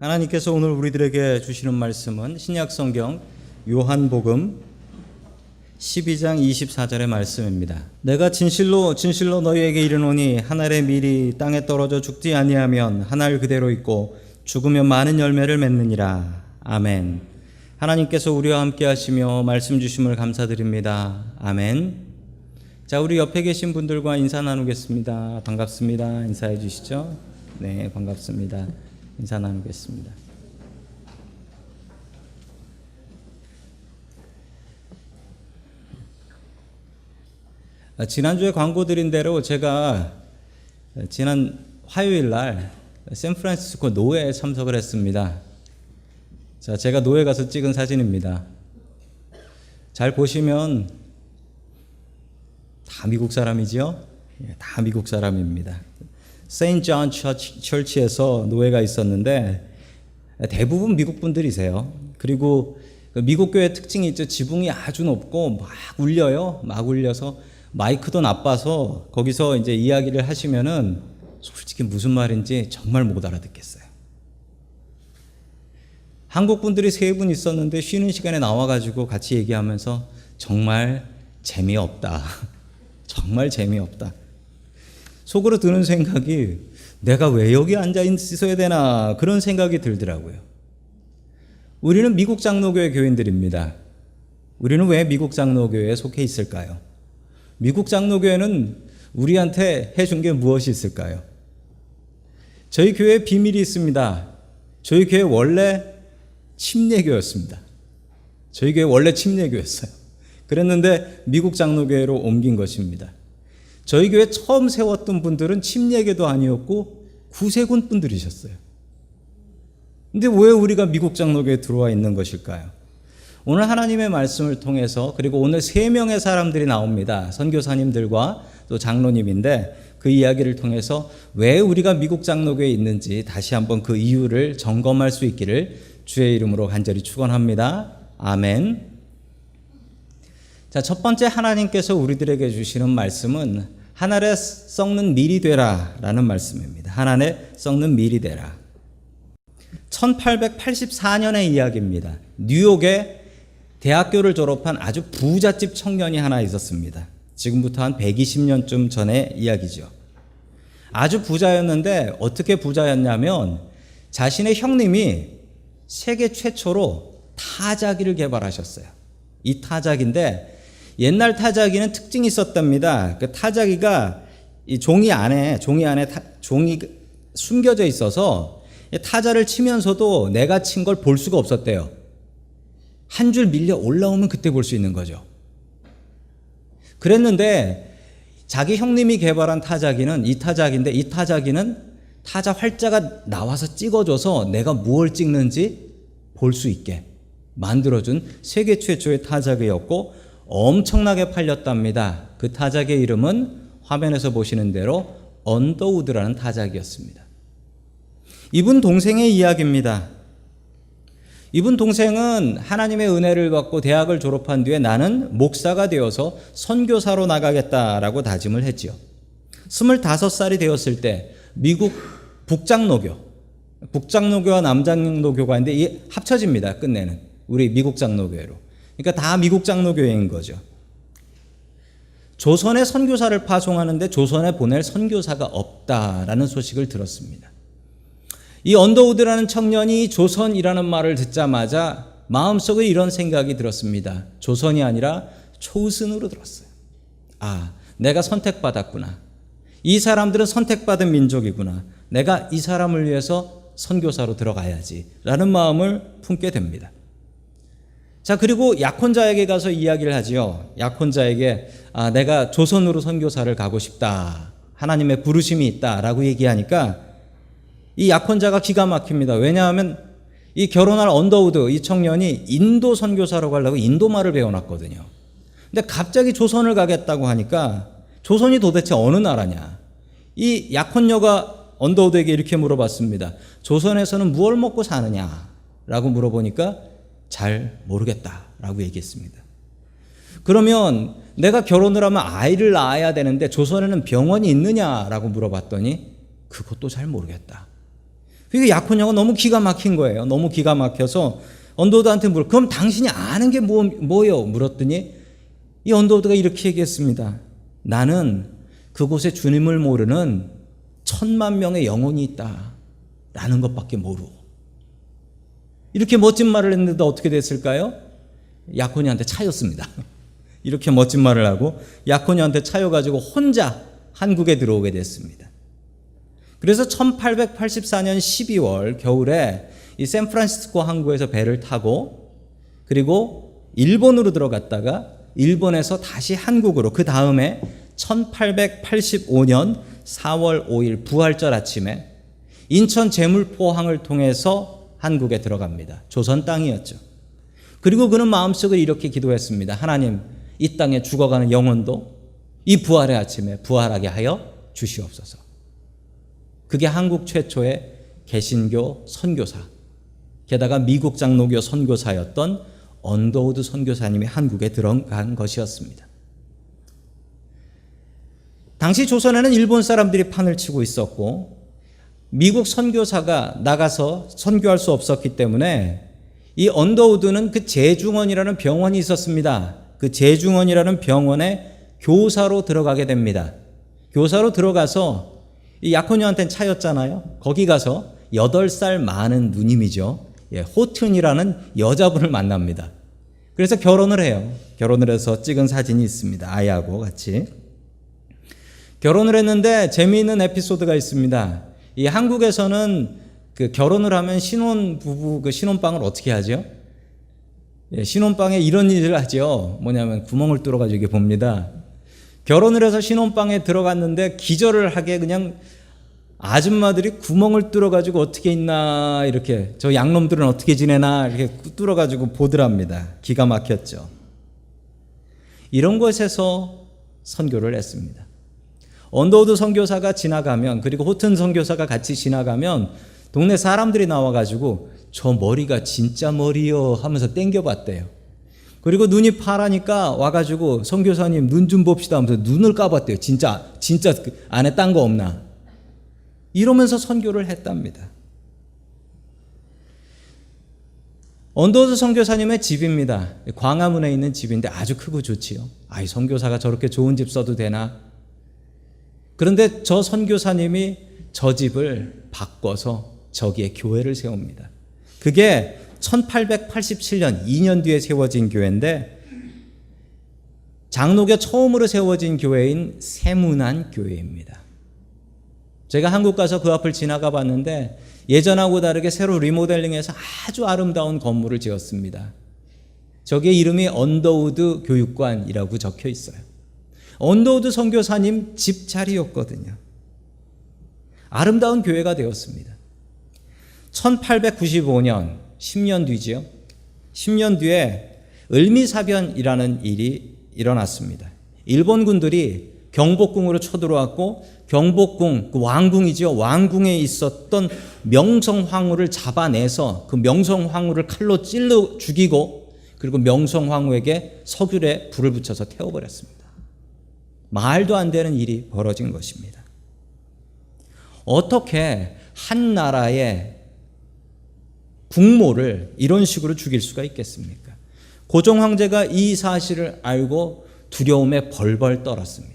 하나님께서 오늘 우리들에게 주시는 말씀은 신약성경 요한복음 12장 24절의 말씀입니다. 내가 진실로 너희에게 이르노니 한 알의 밀이 땅에 떨어져 죽지 아니하면 한 알 그대로 있고 죽으면 많은 열매를 맺느니라. 아멘. 하나님께서 우리와 함께 하시며 말씀 주심을 감사드립니다. 아멘. 자, 우리 옆에 계신 분들과 인사 나누겠습니다. 반갑습니다. 인사해 주시죠. 네, 반갑습니다. 인사 나누겠습니다. 지난주에 광고 드린 대로 제가 지난 화요일 날 샌프란시스코 노회에 참석을 했습니다. 자, 제가 노회 가서 찍은 사진입니다. 잘 보시면 다 미국 사람이지요? 다 미국 사람입니다. 세인트 존 처치에서 노회가 있었는데 대부분 미국 분들이세요. 그리고 미국 교회 특징이 있죠. 지붕이 아주 높고 막 울려요. 막 울려서 마이크도 나빠서 거기서 이제 이야기를 하시면은 솔직히 무슨 말인지 정말 못 알아듣겠어요. 한국 분들이 3분 있었는데 쉬는 시간에 나와가지고 같이 얘기하면서 정말 재미없다. 정말 재미없다. 속으로 드는 생각이 내가 왜 여기 앉아 있어야 되나 그런 생각이 들더라고요. 우리는 미국 장로교회 교인들입니다. 우리는 왜 미국 장로교회에 속해 있을까요? 미국 장로교회는 우리한테 해준 게 무엇이 있을까요? 저희 교회에 비밀이 있습니다. 저희 교회 원래 침례교였습니다. 저희 교회 원래 침례교였어요. 그랬는데 미국 장로교회로 옮긴 것입니다. 저희 교회 처음 세웠던 분들은 침례교도 아니었고 구세군 분들이셨어요. 근데 왜 우리가 미국 장로교회에 들어와 있는 것일까요? 오늘 하나님의 말씀을 통해서 그리고 오늘 3명의 사람들이 나옵니다. 선교사님들과 또 장로님인데 그 이야기를 통해서 왜 우리가 미국 장로교회에 있는지 다시 한번 그 이유를 점검할 수 있기를 주의 이름으로 간절히 축원합니다. 아멘. 자, 첫 번째 하나님께서 우리들에게 주시는 말씀은 한 알에 썩는 밀이 되라 라는 말씀입니다. 한 알에 썩는 밀이 되라. 1884년의 이야기입니다. 뉴욕에 대학교를 졸업한 아주 부잣집 청년이 하나 있었습니다. 지금부터 한 120년쯤 전의 이야기죠. 아주 부자였는데 어떻게 부자였냐면 자신의 형님이 세계 최초로 타자기를 개발하셨어요. 이 타자기인데 옛날 타자기는 특징이 있었답니다. 그 타자기가 이 종이 안에 종이 숨겨져 있어서 타자를 치면서도 내가 친 걸 볼 수가 없었대요. 한 줄 밀려 올라오면 그때 볼 수 있는 거죠. 그랬는데 자기 형님이 개발한 타자기는 이 타자기는 타자 활자가 나와서 찍어줘서 내가 무엇을 찍는지 볼 수 있게 만들어준 세계 최초의 타자기였고 엄청나게 팔렸답니다. 그 타자기의 이름은 화면에서 보시는 대로 언더우드라는 타자기였습니다. 이분 동생의 이야기입니다. 이분 동생은 하나님의 은혜를 받고 대학을 졸업한 뒤에 나는 목사가 되어서 선교사로 나가겠다라고 다짐을 했지요. 25살이 되었을 때 미국 북장로교와 남장로교가 있는데 이게 합쳐집니다. 끝내는 우리 미국 장로교회로. 그러니까 다 미국 장로교회인 거죠. 조선에 선교사를 파송하는데 조선에 보낼 선교사가 없다라는 소식을 들었습니다. 이 언더우드라는 청년이 조선이라는 말을 듣자마자 마음속에 이런 생각이 들었습니다. 조선이 아니라 초슨으로 들었어요. 아, 내가 선택받았구나. 이 사람들은 선택받은 민족이구나. 내가 이 사람을 위해서 선교사로 들어가야지 라는 마음을 품게 됩니다. 자, 그리고 약혼자에게 가서 이야기를 하지요. 약혼자에게 내가 조선으로 선교사를 가고 싶다. 하나님의 부르심이 있다라고 얘기하니까 이 약혼자가 기가 막힙니다. 왜냐하면 이 결혼할 언더우드 이 청년이 인도 선교사로 가려고 인도말을 배워놨거든요. 근데 갑자기 조선을 가겠다고 하니까 조선이 도대체 어느 나라냐. 이 약혼녀가 언더우드에게 이렇게 물어봤습니다. 조선에서는 무엇을 먹고 사느냐라고 물어보니까 잘 모르겠다라고 얘기했습니다. 그러면 내가 결혼을 하면 아이를 낳아야 되는데 조선에는 병원이 있느냐라고 물어봤더니 그것도 잘 모르겠다. 그게 약혼녀가 너무 기가 막힌 거예요. 너무 기가 막혀서 언더우드한테 그럼 당신이 아는 게 뭐예요? 물었더니 이 언더우드가 이렇게 얘기했습니다. 나는 그곳에 주님을 모르는 1,000만 명의 영혼이 있다 라는 것밖에 모르고. 이렇게 멋진 말을 했는데 어떻게 됐을까요? 약혼녀한테 차였습니다. 이렇게 멋진 말을 하고 약혼녀한테 차여가지고 혼자 한국에 들어오게 됐습니다. 그래서 1884년 12월 겨울에 이 샌프란시스코 항구에서 배를 타고 그리고 일본으로 들어갔다가 일본에서 다시 한국으로, 그 다음에 1885년 4월 5일 부활절 아침에 인천 제물포항을 통해서 한국에 들어갑니다. 조선 땅이었죠. 그리고 그는 마음속에 이렇게 기도했습니다. 하나님, 이 땅에 죽어가는 영혼도 이 부활의 아침에 부활하게 하여 주시옵소서. 그게 한국 최초의 개신교 선교사, 게다가 미국 장로교 선교사였던 언더우드 선교사님이 한국에 들어간 것이었습니다. 당시 조선에는 일본 사람들이 판을 치고 있었고 미국 선교사가 나가서 선교할 수 없었기 때문에 이 언더우드는 그 제중원이라는 병원이 있었습니다. 그 제중원이라는 병원에 교사로 들어가게 됩니다. 교사로 들어가서 이 약혼녀한테는 차였잖아요. 거기 가서 8살 많은 누님이죠. 호튼이라는 여자분을 만납니다. 그래서 결혼을 해요. 결혼을 해서 찍은 사진이 있습니다. 아이하고 같이. 결혼을 했는데 재미있는 에피소드가 있습니다. 이 한국에서는 그 결혼을 하면 신혼부부 그 신혼방을 어떻게 하죠? 신혼방에 이런 일을 하죠. 뭐냐면 구멍을 뚫어가지고 이렇게 봅니다. 결혼을 해서 신혼방에 들어갔는데 기절을 하게 그냥 아줌마들이 구멍을 뚫어가지고 어떻게 있나, 이렇게 저 양놈들은 어떻게 지내나 이렇게 뚫어가지고 보더랍니다. 기가 막혔죠. 이런 곳에서 선교를 했습니다. 언더우드 선교사가 지나가면, 그리고 호튼 선교사가 같이 지나가면 동네 사람들이 나와가지고 저 머리가 진짜 머리요 하면서 땡겨봤대요. 그리고 눈이 파라니까 와가지고 선교사님 눈 좀 봅시다 하면서 눈을 까봤대요. 진짜 안에 딴 거 없나. 이러면서 선교를 했답니다. 언더우드 선교사님의 집입니다. 광화문에 있는 집인데 아주 크고 좋지요. 이 선교사가 저렇게 좋은 집 써도 되나? 그런데 저 선교사님이 저 집을 바꿔서 저기에 교회를 세웁니다. 그게 1887년 2년 뒤에 세워진 교회인데 장로교 처음으로 세워진 교회인 세문안 교회입니다. 제가 한국 가서 그 앞을 지나가 봤는데 예전하고 다르게 새로 리모델링해서 아주 아름다운 건물을 지었습니다. 저게 이름이 언더우드 교육관이라고 적혀 있어요. 언더우드 선교사님 집 자리였거든요. 아름다운 교회가 되었습니다. 1895년 10년 뒤지요. 10년 뒤에 을미사변이라는 일이 일어났습니다. 일본 군들이 경복궁으로 쳐들어왔고 경복궁, 그 왕궁이죠. 왕궁에 있었던 명성황후를 잡아내서 그 명성황후를 칼로 찔러 죽이고 그리고 명성황후에게 석유에 불을 붙여서 태워버렸습니다. 말도 안 되는 일이 벌어진 것입니다. 어떻게 한 나라의 국모를 이런 식으로 죽일 수가 있겠습니까? 고종 황제가 이 사실을 알고 두려움에 벌벌 떨었습니다.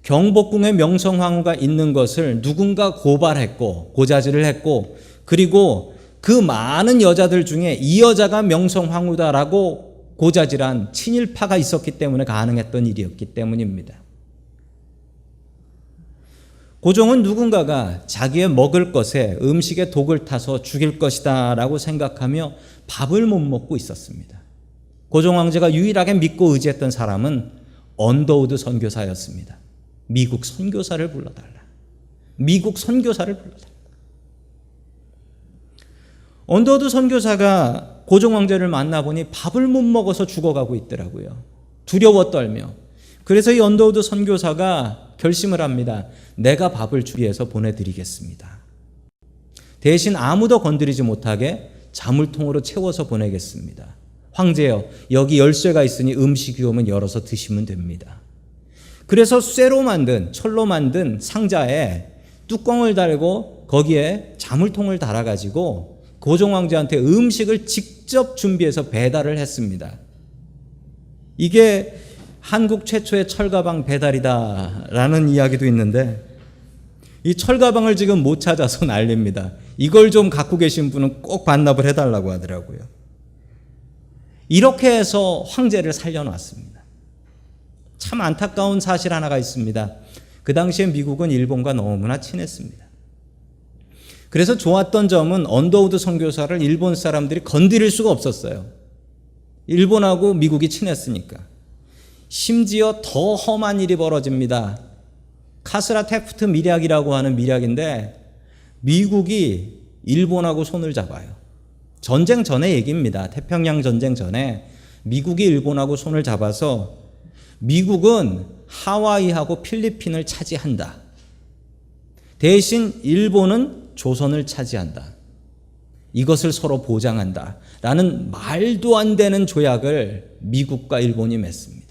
경복궁에 명성황후가 있는 것을 누군가 고발했고 고자질을 했고 그리고 그 많은 여자들 중에 이 여자가 명성황후다라고 고자질한 친일파가 있었기 때문에 가능했던 일이었기 때문입니다. 고종은 누군가가 자기의 먹을 것에 음식에 독을 타서 죽일 것이다 라고 생각하며 밥을 못 먹고 있었습니다. 고종 황제가 유일하게 믿고 의지했던 사람은 언더우드 선교사였습니다. 미국 선교사를 불러달라. 미국 선교사를 불러달라. 언더우드 선교사가 고종 황제를 만나보니 밥을 못 먹어서 죽어가고 있더라고요. 두려워 떨며. 그래서 이 언더우드 선교사가 결심을 합니다. 내가 밥을 준비해서 보내드리겠습니다. 대신 아무도 건드리지 못하게 자물통으로 채워서 보내겠습니다. 황제여, 여기 열쇠가 있으니 음식이 오면 열어서 드시면 됩니다. 그래서 쇠로 만든, 철로 만든 상자에 뚜껑을 달고 거기에 자물통을 달아가지고 고종 황제한테 음식을 직접 준비해서 배달을 했습니다. 이게 한국 최초의 철가방 배달이다라는 이야기도 있는데, 이 철가방을 지금 못 찾아서 난립니다. 이걸 좀 갖고 계신 분은 꼭 반납을 해달라고 하더라고요. 이렇게 해서 황제를 살려놨습니다. 참 안타까운 사실 하나가 있습니다. 그 당시에 미국은 일본과 너무나 친했습니다. 그래서 좋았던 점은 언더우드 선교사를 일본 사람들이 건드릴 수가 없었어요. 일본하고 미국이 친했으니까. 심지어 더 험한 일이 벌어집니다. 카스라 테프트 밀약이라고 하는 밀약인데, 미국이 일본하고 손을 잡아요. 전쟁 전의 얘기입니다. 태평양 전쟁 전에 미국이 일본하고 손을 잡아서 미국은 하와이하고 필리핀을 차지한다. 대신 일본은 조선을 차지한다. 이것을 서로 보장한다. 라는 말도 안 되는 조약을 미국과 일본이 맺습니다.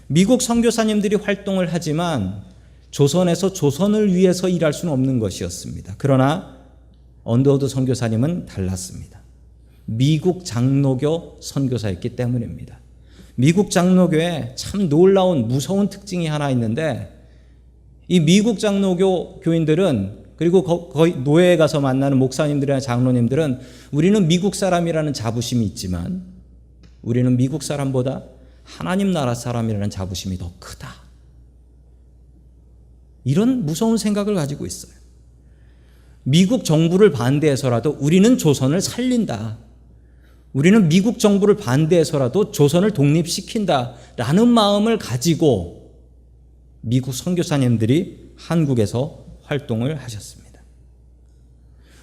미국 선교사님들이 활동을 하지만 조선에서 조선을 위해서 일할 수는 없는 것이었습니다. 그러나 언더우드 선교사님은 달랐습니다. 미국 장로교 선교사였기 때문입니다. 미국 장로교에 참 놀라운 무서운 특징이 하나 있는데, 이 미국 장로교 교인들은, 그리고 거의 노예에 가서 만나는 목사님들이나 장로님들은 우리는 미국 사람이라는 자부심이 있지만 우리는 미국 사람보다 하나님 나라 사람이라는 자부심이 더 크다. 이런 무서운 생각을 가지고 있어요. 미국 정부를 반대해서라도 우리는 조선을 살린다. 우리는 미국 정부를 반대해서라도 조선을 독립시킨다라는 마음을 가지고 미국 선교사님들이 한국에서 활동을 하셨습니다.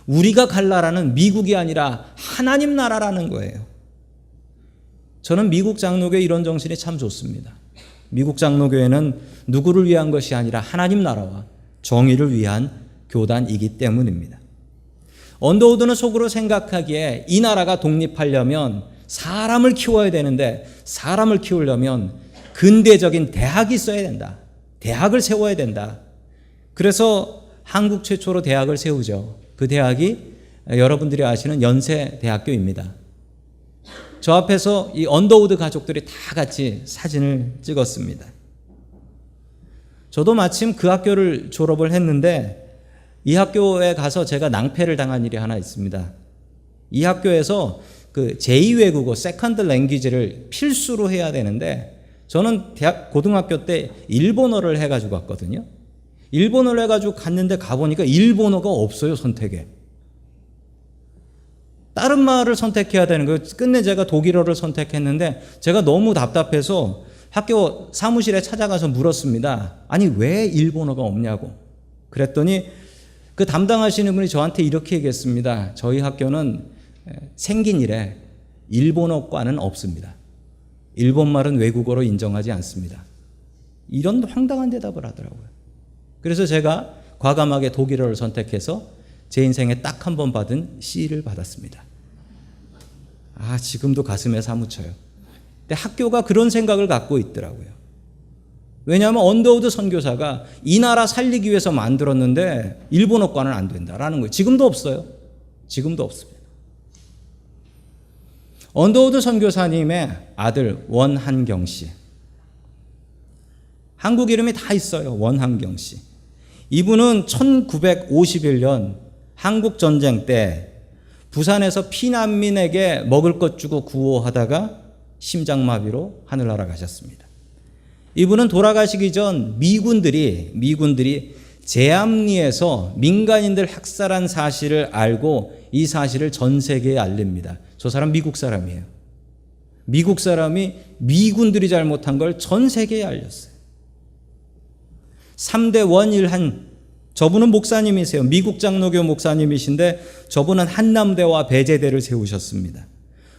우리가 갈 나라는 미국이 아니라 하나님 나라라는 거예요. 저는 미국 장로교의 이런 정신이 참 좋습니다. 미국 장로교회는 누구를 위한 것이 아니라 하나님 나라와 정의를 위한 교단이기 때문입니다. 언더우드는 속으로 생각하기에 이 나라가 독립하려면 사람을 키워야 되는데, 사람을 키우려면 근대적인 대학이 있어야 된다. 대학을 세워야 된다. 그래서 한국 최초로 대학을 세우죠. 그 대학이 여러분들이 아시는 연세대학교입니다. 저 앞에서 이 언더우드 가족들이 다 같이 사진을 찍었습니다. 저도 마침 그 학교를 졸업을 했는데, 이 학교에 가서 제가 낭패를 당한 일이 하나 있습니다. 이 학교에서 그 제2외국어 세컨드 랭귀지를 필수로 해야 되는데, 저는 고등학교 때 일본어를 해가지고 갔거든요. 일본어를 해가지고 갔는데 가보니까 일본어가 없어요, 선택에. 다른 말을 선택해야 되는 거예요. 끝내 제가 독일어를 선택했는데 제가 너무 답답해서 학교 사무실에 찾아가서 물었습니다. 아니, 왜 일본어가 없냐고. 그랬더니 그 담당하시는 분이 저한테 이렇게 얘기했습니다. 저희 학교는 생긴 이래 일본어과는 없습니다. 일본말은 외국어로 인정하지 않습니다. 이런 황당한 대답을 하더라고요. 그래서 제가 과감하게 독일어를 선택해서 제 인생에 딱 한 번 받은 C를 받았습니다. 지금도 가슴에 사무쳐요. 근데 학교가 그런 생각을 갖고 있더라고요. 왜냐하면 언더우드 선교사가 이 나라 살리기 위해서 만들었는데 일본어과는 안 된다라는 거예요. 지금도 없어요. 지금도 없습니다. 언더우드 선교사님의 아들 원한경 씨. 한국 이름이 다 있어요. 원한경 씨. 이분은 1951년 한국 전쟁 때 부산에서 피난민에게 먹을 것 주고 구호하다가 심장마비로 하늘나라 가셨습니다. 이분은 돌아가시기 전 미군들이 제암리에서 민간인들 학살한 사실을 알고 이 사실을 전 세계에 알립니다. 저 사람 미국 사람이에요. 미국 사람이 미군들이 잘못한 걸 전 세계에 알렸어요. 3대 원일한, 저분은 목사님이세요. 미국 장로교 목사님이신데 저분은 한남대와 배제대를 세우셨습니다.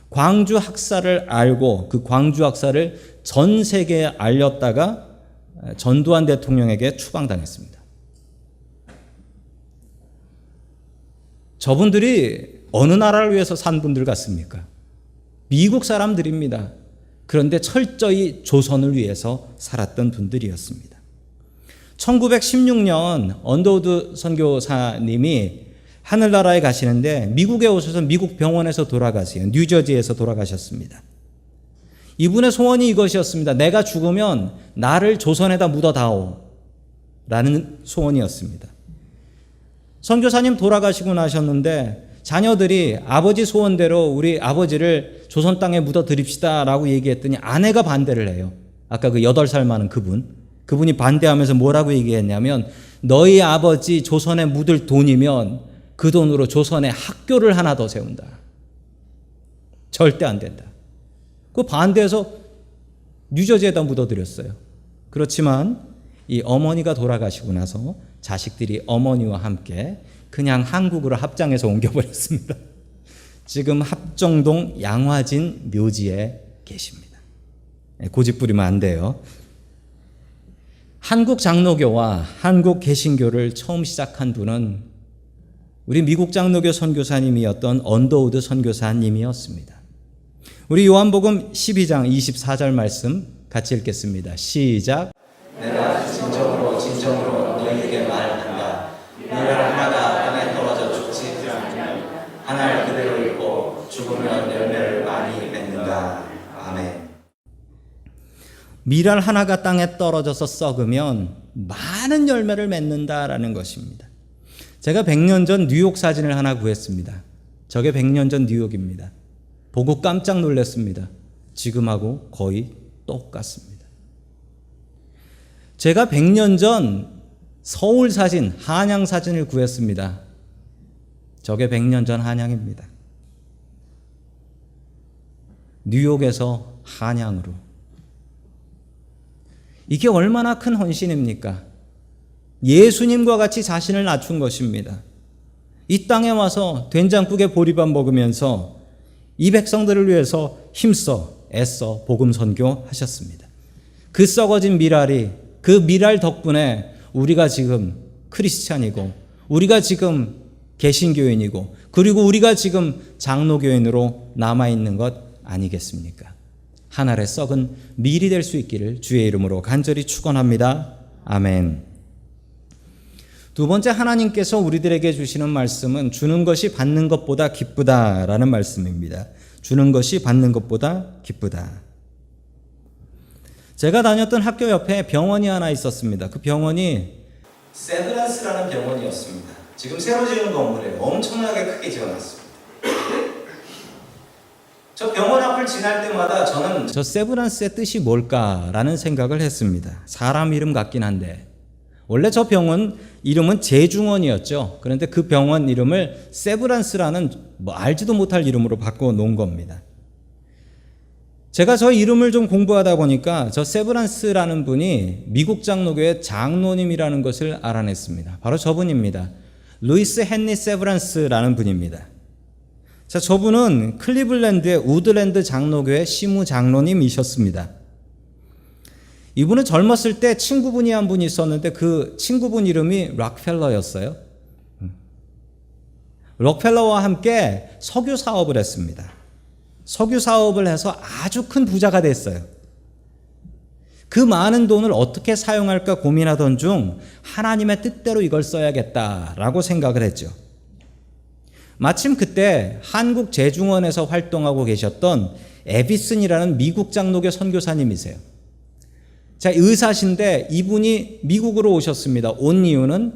광주 학살을 알고 그 광주 학살을 전 세계에 알렸다가 전두환 대통령에게 추방당했습니다. 저분들이 어느 나라를 위해서 산 분들 같습니까? 미국 사람들입니다. 그런데 철저히 조선을 위해서 살았던 분들이었습니다. 1916년 언더우드 선교사님이 하늘나라에 가시는데 미국에 오셔서 미국 병원에서 돌아가세요. 뉴저지에서 돌아가셨습니다. 이분의 소원이 이것이었습니다. 내가 죽으면 나를 조선에다 묻어다오 라는 소원이었습니다. 선교사님 돌아가시고 나셨는데 자녀들이 아버지 소원대로 우리 아버지를 조선 땅에 묻어드립시다 라고 얘기했더니 아내가 반대를 해요. 아까 그 8살 많은 그분이 반대하면서 뭐라고 얘기했냐면 너희 아버지 조선에 묻을 돈이면 그 돈으로 조선에 학교를 하나 더 세운다. 절대 안 된다. 그 반대해서 뉴저지에다 묻어드렸어요. 그렇지만 이 어머니가 돌아가시고 나서 자식들이 어머니와 함께 그냥 한국으로 합장해서 옮겨버렸습니다. 지금 합정동 양화진 묘지에 계십니다. 고집 부리면 안 돼요. 한국 장로교와 한국 개신교를 처음 시작한 분은 우리 미국 장로교 선교사님이었던 언더우드 선교사님이었습니다. 우리 요한복음 12장 24절 말씀 같이 읽겠습니다. 시작. 내가 진정으로 너희에게 말한다. 미랄 하나가 땅에 떨어져 죽지 않으면 한 알 그대로 있고 죽으면 열매를 많이 맺는다. 아멘. 미랄 하나가 땅에 떨어져서 썩으면 많은 열매를 맺는다라는 것입니다. 제가 100년 전 뉴욕 사진을 하나 구했습니다. 저게 100년 전 뉴욕입니다. 보고 깜짝 놀랐습니다. 지금하고 거의 똑같습니다. 제가 100년 전 서울 사진, 한양 사진을 구했습니다. 저게 100년 전 한양입니다. 뉴욕에서 한양으로. 이게 얼마나 큰 헌신입니까? 예수님과 같이 자신을 낮춘 것입니다. 이 땅에 와서 된장국에 보리밥 먹으면서 이 백성들을 위해서 힘써 애써 복음 선교하셨습니다. 그 썩어진 미랄이 그 미랄 덕분에 우리가 지금 크리스찬이고 우리가 지금 개신교인이고 그리고 우리가 지금 장로교인으로 남아있는 것 아니겠습니까? 한 알의 썩은 밀이 될 수 있기를 주의 이름으로 간절히 축원합니다. 아멘. 두 번째, 하나님께서 우리들에게 주시는 말씀은 주는 것이 받는 것보다 기쁘다라는 말씀입니다. 주는 것이 받는 것보다 기쁘다. 제가 다녔던 학교 옆에 병원이 하나 있었습니다. 그 병원이 세브란스라는 병원이었습니다. 지금 새로 지은 건물이에요. 엄청나게 크게 지어놨습니다. 저 병원 앞을 지날 때마다 저는 저 세브란스의 뜻이 뭘까라는 생각을 했습니다. 사람 이름 같긴 한데 원래 저 병원 이름은 재중원이었죠. 그런데 그 병원 이름을 세브란스라는 알지도 못할 이름으로 바꿔놓은 겁니다. 제가 저 이름을 좀 공부하다 보니까 저 세브란스라는 분이 미국 장로교의 장로님이라는 것을 알아냈습니다. 바로 저분입니다. 루이스 헨리 세브란스라는 분입니다. 자, 저분은 클리블랜드의 우드랜드 장로교회 시무 장로님이셨습니다. 이분은 젊었을 때 친구분이 한 분 있었는데 그 친구분 이름이 록펠러였어요. 록펠러와 함께 석유 사업을 했습니다. 석유 사업을 해서 아주 큰 부자가 됐어요. 그 많은 돈을 어떻게 사용할까 고민하던 중 하나님의 뜻대로 이걸 써야겠다라고 생각을 했죠. 마침 그때 한국 재중원에서 활동하고 계셨던 에비슨이라는 미국 장로교 선교사님이세요. 자, 의사신데 이분이 미국으로 오셨습니다. 온 이유는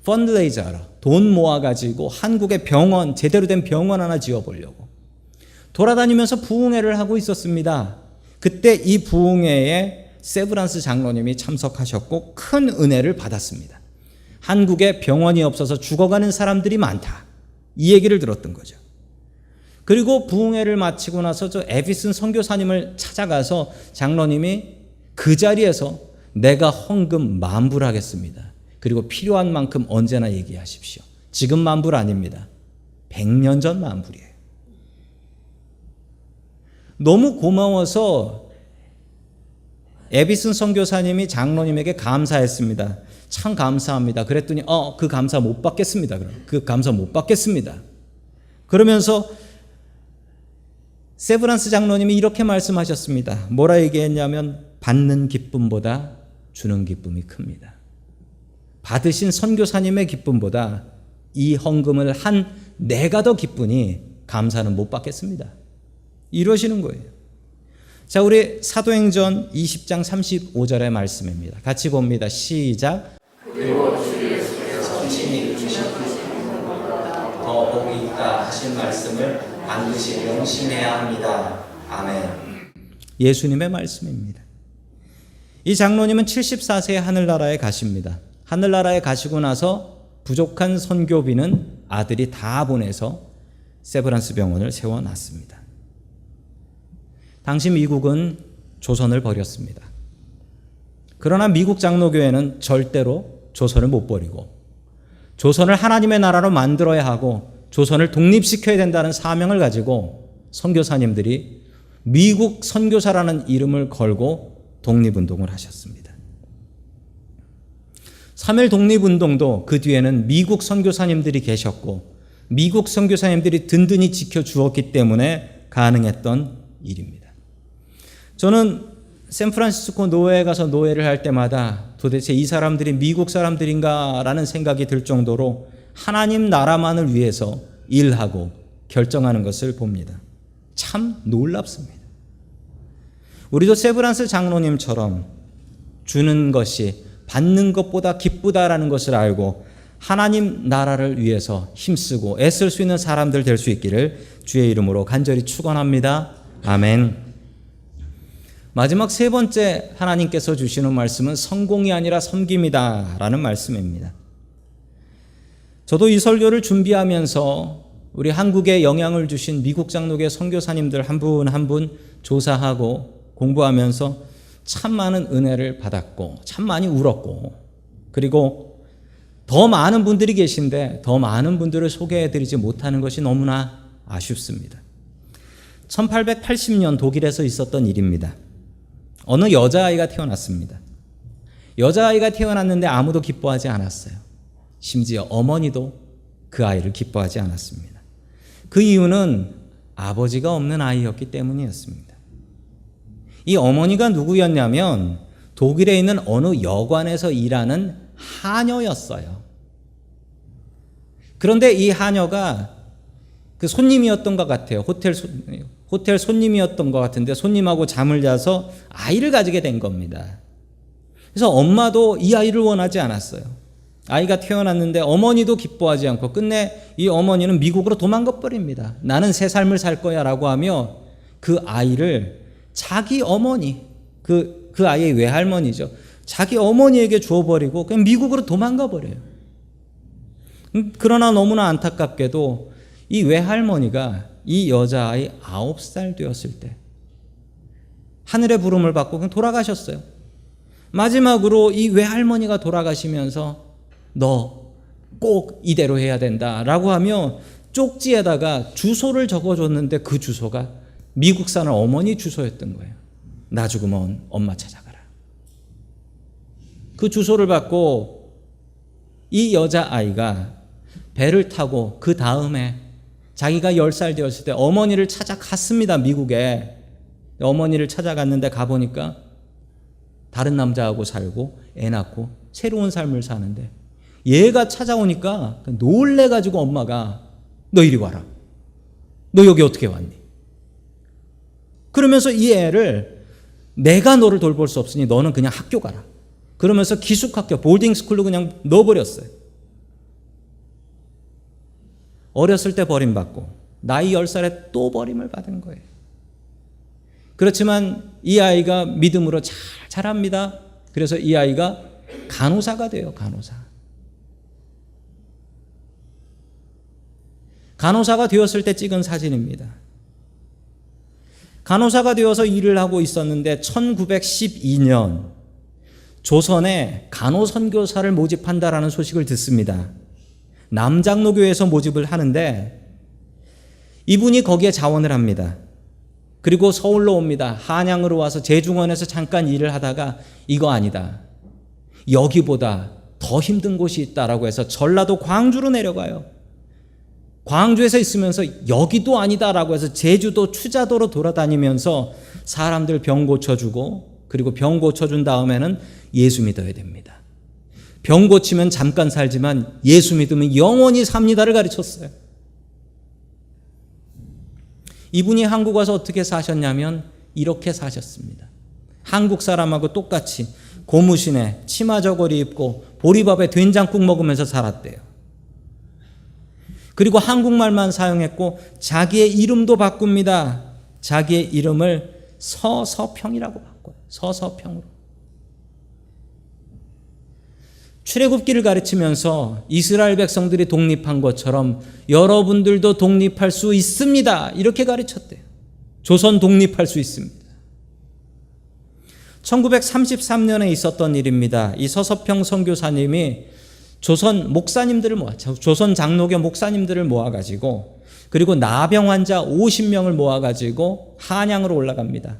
펀드레이저로 돈 모아가지고 한국에 병원, 제대로 된 병원 하나 지어보려고. 돌아다니면서 부흥회를 하고 있었습니다. 그때 이 부흥회에 세브란스 장로님이 참석하셨고 큰 은혜를 받았습니다. 한국에 병원이 없어서 죽어가는 사람들이 많다. 이 얘기를 들었던 거죠. 그리고 부흥회를 마치고 나서 저 에비슨 선교사님을 찾아가서 장로님이 그 자리에서 내가 헌금 만불하겠습니다. 그리고 필요한 만큼 언제나 얘기하십시오. 지금 만불 아닙니다. 100년 전 만불이에요. 너무 고마워서 에비슨 선교사님이 장로님에게 감사했습니다. 참 감사합니다. 그랬더니 그 감사 못 받겠습니다. 그 감사 못 받겠습니다. 그러면서 세브란스 장로님이 이렇게 말씀하셨습니다. 뭐라 얘기했냐면 받는 기쁨보다 주는 기쁨이 큽니다. 받으신 선교사님의 기쁨보다 이 헌금을 한 내가 더 기쁘니 감사는 못 받겠습니다. 이러시는 거예요. 자, 우리 사도행전 20장 35절의 말씀입니다. 같이 봅니다. 시작. 그리고 주 예수께서 친히 주신 더 복이 있다 하신 말씀을 반드시 명심해야 합니다. 아멘. 예수님의 말씀입니다. 이 장로님은 74세에 하늘나라에 가십니다. 하늘나라에 가시고 나서 부족한 선교비는 아들이 다 보내서 세브란스 병원을 세워놨습니다. 당시 미국은 조선을 버렸습니다. 그러나 미국 장로교회는 절대로 조선을 못 버리고 조선을 하나님의 나라로 만들어야 하고 조선을 독립시켜야 된다는 사명을 가지고 선교사님들이 미국 선교사라는 이름을 걸고 독립운동을 하셨습니다. 3.1 독립운동도 그 뒤에는 미국 선교사님들이 계셨고 미국 선교사님들이 든든히 지켜주었기 때문에 가능했던 일입니다. 저는 샌프란시스코 노회에 가서 노회를 할 때마다 도대체 이 사람들이 미국 사람들인가 라는 생각이 들 정도로 하나님 나라만을 위해서 일하고 결정하는 것을 봅니다. 참 놀랍습니다. 우리도 세브란스 장로님처럼 주는 것이 받는 것보다 기쁘다라는 것을 알고 하나님 나라를 위해서 힘쓰고 애쓸 수 있는 사람들 될 수 있기를 주의 이름으로 간절히 축원합니다. 아멘. 마지막 세 번째 하나님께서 주시는 말씀은 성공이 아니라 섬김이다 라는 말씀입니다. 저도 이 설교를 준비하면서 우리 한국에 영향을 주신 미국 장로교 선교사님들 한 분 한 분 조사하고 공부하면서 참 많은 은혜를 받았고 참 많이 울었고 그리고 더 많은 분들이 계신데 더 많은 분들을 소개해드리지 못하는 것이 너무나 아쉽습니다. 1880년 독일에서 있었던 일입니다. 어느 여자아이가 태어났습니다. 여자아이가 태어났는데 아무도 기뻐하지 않았어요. 심지어 어머니도 그 아이를 기뻐하지 않았습니다. 그 이유는 아버지가 없는 아이였기 때문이었습니다. 이 어머니가 누구였냐면 독일에 있는 어느 여관에서 일하는 하녀였어요. 그런데 이 하녀가 그 손님이었던 것 같아요. 호텔 손님이었던 것 같은데 손님하고 잠을 자서 아이를 가지게 된 겁니다. 그래서 엄마도 이 아이를 원하지 않았어요. 아이가 태어났는데 어머니도 기뻐하지 않고 끝내 이 어머니는 미국으로 도망가 버립니다. 나는 새 삶을 살 거야 라고 하며 그 아이를 자기 어머니, 그 아이의 외할머니죠. 자기 어머니에게 주어버리고 그냥 미국으로 도망가 버려요. 그러나 너무나 안타깝게도 이 외할머니가 이 여자아이 9살 되었을 때 하늘의 부름을 받고 그냥 돌아가셨어요. 마지막으로 이 외할머니가 돌아가시면서 너 꼭 이대로 해야 된다라고 하며 쪽지에다가 주소를 적어줬는데 그 주소가 미국 사는 어머니 주소였던 거예요. 나 죽으면 엄마 찾아가라. 그 주소를 받고 이 여자아이가 배를 타고 그 다음에 자기가 10살 되었을 때 어머니를 찾아갔습니다. 미국에. 어머니를 찾아갔는데 가보니까 다른 남자하고 살고 애 낳고 새로운 삶을 사는데 얘가 찾아오니까 놀래가지고 엄마가 너 이리 와라. 너 여기 어떻게 왔니? 그러면서 이 애를 내가 너를 돌볼 수 없으니 너는 그냥 학교 가라. 그러면서 기숙학교 보딩스쿨로 그냥 넣어버렸어요. 어렸을 때 버림받고 나이 10살에 또 버림을 받은 거예요. 그렇지만 이 아이가 믿음으로 잘 자랍니다. 그래서 이 아이가 간호사가 돼요. 간호사가 되었을 때 찍은 사진입니다. 간호사가 되어서 일을 하고 있었는데 1912년 조선에 간호선교사를 모집한다라는 소식을 듣습니다. 남장로교에서 모집을 하는데 이분이 거기에 자원을 합니다. 그리고 서울로 옵니다. 한양으로 와서 제중원에서 잠깐 일을 하다가 이거 아니다. 여기보다 더 힘든 곳이 있다라고 해서 전라도 광주로 내려가요. 광주에서 있으면서 여기도 아니다라고 해서 제주도 추자도로 돌아다니면서 사람들 병 고쳐주고 그리고 병 고쳐준 다음에는 예수 믿어야 됩니다. 병 고치면 잠깐 살지만 예수 믿으면 영원히 삽니다를 가르쳤어요. 이분이 한국 와서 어떻게 사셨냐면 이렇게 사셨습니다. 한국 사람하고 똑같이 고무신에 치마 저고리 입고 보리밥에 된장국 먹으면서 살았대요. 그리고 한국말만 사용했고 자기의 이름도 바꿉니다. 자기의 이름을 서서평이라고 바꿔요. 서서평으로. 출애굽기를 가르치면서 이스라엘 백성들이 독립한 것처럼 여러분들도 독립할 수 있습니다. 이렇게 가르쳤대요. 조선 독립할 수 있습니다. 1933년에 있었던 일입니다. 이 서서평 선교사님이 조선 목사님들을 조선 장로교 목사님들을 모아가지고 그리고 나병 환자 50명을 모아가지고 한양으로 올라갑니다.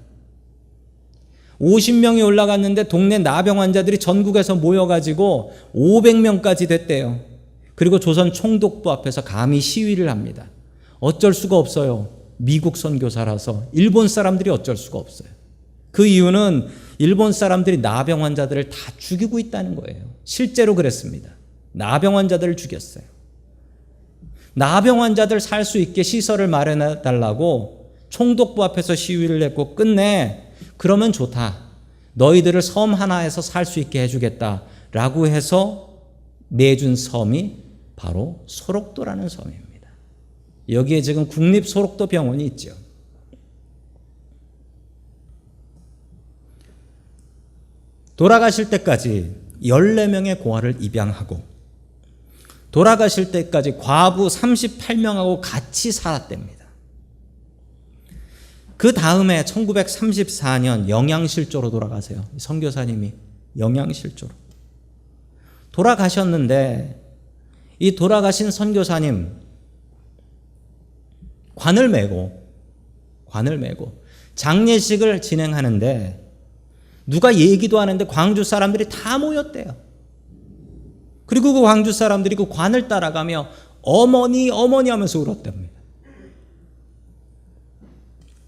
50명이 올라갔는데 동네 나병 환자들이 전국에서 모여가지고 500명까지 됐대요. 그리고 조선 총독부 앞에서 감히 시위를 합니다. 어쩔 수가 없어요. 미국 선교사라서 일본 사람들이 어쩔 수가 없어요. 그 이유는 일본 사람들이 나병 환자들을 다 죽이고 있다는 거예요. 실제로 그랬습니다. 나병 환자들을 죽였어요. 나병 환자들 살 수 있게 시설을 마련해 달라고 총독부 앞에서 시위를 했고 끝내 그러면 좋다. 너희들을 섬 하나에서 살 수 있게 해주겠다라고 해서 내준 섬이 바로 소록도라는 섬입니다. 여기에 지금 국립소록도 병원이 있죠. 돌아가실 때까지 14명의 고아를 입양하고 돌아가실 때까지 과부 38명하고 같이 살았답니다. 그 다음에 1934년 영양실조로 돌아가세요. 선교사님이 영양실조로 돌아가셨는데 이 돌아가신 선교사님 관을 메고 장례식을 진행하는데 누가 얘기도 하는데 광주 사람들이 다 모였대요. 그리고 그 광주 사람들이 그 관을 따라가며 어머니 하면서 울었답니다.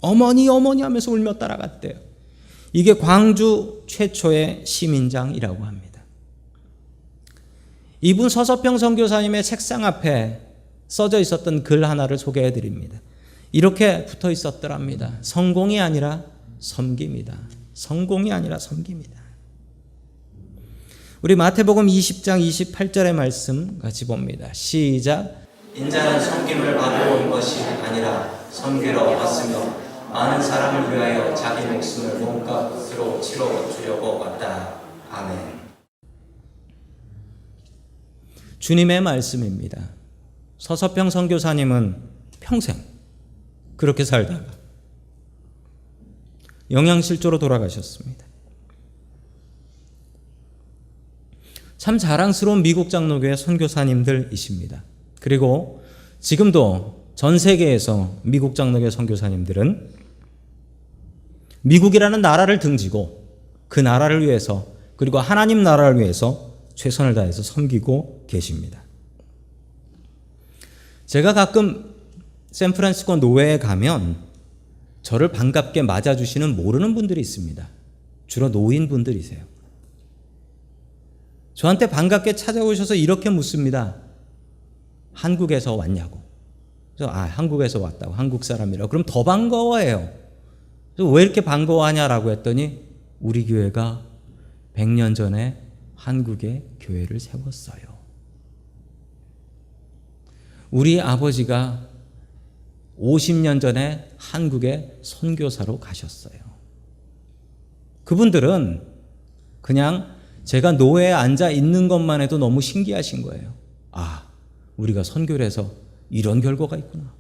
어머니 하면서 울며 따라갔대요. 이게 광주 최초의 시민장이라고 합니다. 이분 서서평 선교사님의 책상 앞에 써져 있었던 글 하나를 소개해 드립니다. 이렇게 붙어 있었더랍니다. 성공이 아니라 섬김이다. 성공이 아니라 섬김이다. 우리 마태복음 20장 28절의 말씀 같이 봅니다. 시작. 인자는 섬김을 받으러 온 것이 아니라 섬기러 왔으며 많은 사람을 위하여 자기 목숨을 몸값으로 치러주려고 왔다. 아멘. 주님의 말씀입니다. 서서평 선교사님은 평생 그렇게 살다가 영양실조로 돌아가셨습니다. 참 자랑스러운 미국 장로교회 선교사님들이십니다. 그리고 지금도 전 세계에서 미국 장로교회 선교사님들은 미국이라는 나라를 등지고 그 나라를 위해서 그리고 하나님 나라를 위해서 최선을 다해서 섬기고 계십니다. 제가 가끔 샌프란시스코 노회에 가면 저를 반갑게 맞아주시는 모르는 분들이 있습니다. 주로 노인분들이세요. 저한테 반갑게 찾아오셔서 이렇게 묻습니다. 한국에서 왔냐고. 그래서 한국에서 왔다고. 한국 사람이라고. 그럼 더 반가워해요. 그래서 왜 이렇게 반가워하냐라고 했더니 우리 교회가 100년 전에 한국에 교회를 세웠어요. 우리 아버지가 50년 전에 한국에 선교사로 가셨어요. 그분들은 그냥 제가 노회에 앉아 있는 것만 해도 너무 신기하신 거예요. 우리가 선교를 해서 이런 결과가 있구나.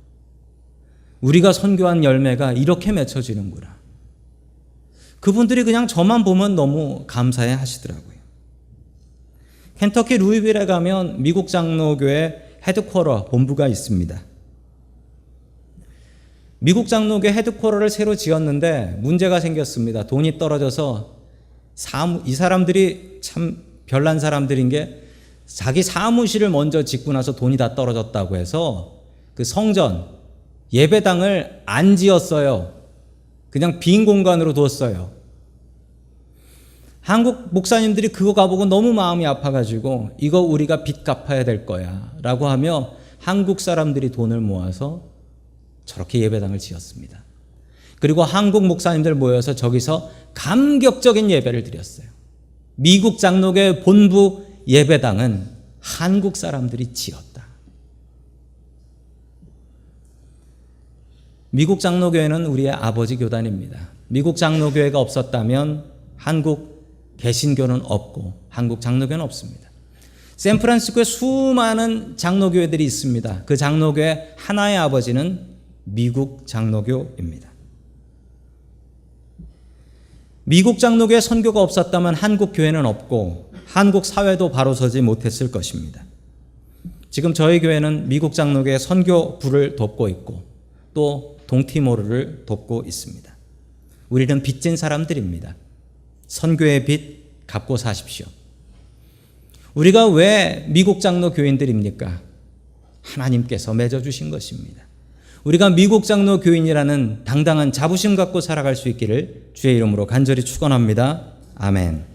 우리가 선교한 열매가 이렇게 맺혀지는구나. 그분들이 그냥 저만 보면 너무 감사해 하시더라고요. 켄터키 루이빌에 가면 미국 장로교회 헤드쿼터 본부가 있습니다. 미국 장로교회 헤드쿼터를 새로 지었는데 문제가 생겼습니다. 돈이 떨어져서 이 사람들이 참 별난 사람들인 게 자기 사무실을 먼저 짓고 나서 돈이 다 떨어졌다고 해서 그 성전 예배당을 안 지었어요. 그냥 빈 공간으로 뒀어요. 한국 목사님들이 그거 가보고 너무 마음이 아파가지고 이거 우리가 빚 갚아야 될 거야 라고 하며 한국 사람들이 돈을 모아서 저렇게 예배당을 지었습니다. 그리고 한국 목사님들 모여서 저기서 감격적인 예배를 드렸어요. 미국 장로교회 본부 예배당은 한국 사람들이 지었다. 미국 장로교회는 우리의 아버지 교단입니다. 미국 장로교회가 없었다면 한국 개신교는 없고 한국 장로교는 없습니다. 샌프란시스코에 수많은 장로교회들이 있습니다. 그 장로교회 하나의 아버지는 미국 장로교입니다. 미국 장로교회 선교가 없었다면 한국 교회는 없고 한국 사회도 바로 서지 못했을 것입니다. 지금 저희 교회는 미국 장로교회 선교부를 돕고 있고 또 동티모르를 돕고 있습니다. 우리는 빚진 사람들입니다. 선교의 빚 갚고 사십시오. 우리가 왜 미국 장로 교인들입니까? 하나님께서 맺어주신 것입니다. 우리가 미국 장로 교인이라는 당당한 자부심 갖고 살아갈 수 있기를 주의 이름으로 간절히 축원합니다. 아멘.